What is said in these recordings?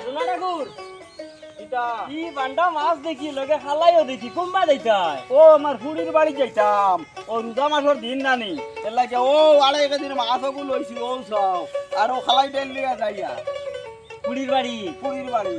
সোনা ঠাকুর কিতা কি বান্ডা মাছ দেখি লগে খালাইও দেখি কোনবা দেখায় ও আমার ফুড়ির বাড়ি যাইতাম ও রোজা মাসের দিন নানি এর লাগে ও আড়াই কেজির মাছও লইছি ও সব আর ও খালাই তেল লিয়া যাইয়া পুরীর বাড়ি ফুড়ির বাড়ি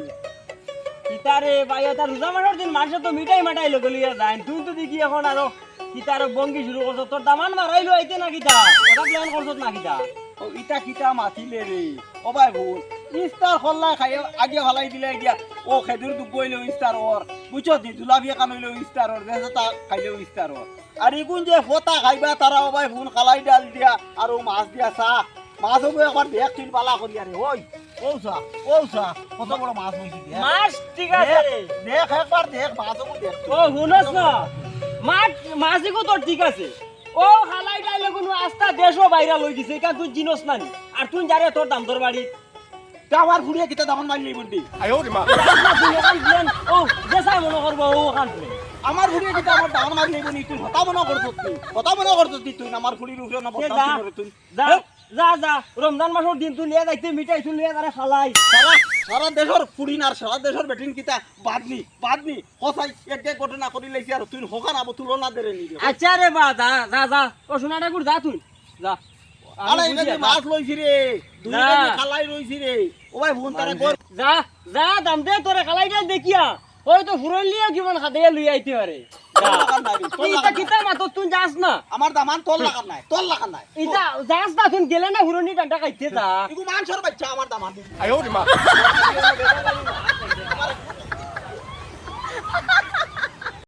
কিতারে ভাই তার রোজা মাসের দিন মাসে তো মিঠাই মাটাই লগে লইয়া যায় তুই তো দেখি এখন আরো কিতার বঙ্গি শুরু করছ তোর দামান মারাইলো আইতে না কিতা ওটা প্ল্যান করছ না কিতা ও ইটা কিতা মাতিলে রে ও ভাই ভুল ইস্তার খল্লা খাই আগে ফালাই দিলে গিয়া ও খেদুর দুঃখ হইলেও ইস্তার ওর বুঝছো দি জুলাবিয়া কান হইলেও ইস্তার ওর দেশে তা খাইলেও ইস্তার ওর আর এগুন যে ফোতা খাইবা তারা ও ভাই ভুল খালাই ডাল দিয়া আর ও মাছ দিয়া চা মাছও একবার দেখ তুই পালা করি আরে ওই ও সা কত বড় মাছ হইছি দেখ মাছ ঠিক আছে দেখ একবার দেখ মাছও দেখ ও শুনস না মাছ মাছিকো তোর ঠিক আছে ও খালাই ডাইলে কোনো আস্তা দেশও বাইরা লই দিছে কারণ তুই জিনস না নি আর তুই যারে তোর দাম তোর বাড়ি তা আমার ফুড়িয়া কিতা দামান মারলি বন্দি ও দেশাই মনে করবো ও ওখান থেকে আমার ফুড়িয়া কিতা আমার দামান মারলি বনি তুই হতা মনে করছস তুই আমার ফুড়ির উপরে না যা বদনাম করে তুই যা যা যা রমজান মাসের দিন তুই লিয়ে যাইতে মিঠাই তুই লিয়ে তারা খালাই সারা দেশের ফুড়িন আর সারা দেশের বেটিন কিতা বাদনি হসাই এক ঘটনা করি লাইছি আর তুই হোকান আবো তুলনা দেরে নি আচ্ছা রে বা যা যা যা ও সোনা ঠাকুর যা তুই যা আরে এখানে মাছ লইছি রে দুই না। কেজি খালাই রইছি রে ও ভাই ফোন তারে কর যা যা দাম দে তোরে খালাই ডাল দেখিয়া ওই তো ফুরন লিয়া কিমান খাদে লই আইতে পারে তোর লাগান নাই রে, তোর তুই লাগান নাই। কিতা মাতো তুই যাস না আমার দামান তোর লাগান নাই ইটা যাস না তুই গেলে না ফুরনি ডান্ডা খাইতে যা ইগু মাংসর বাচ্চা আমার দামান哎呦我的妈！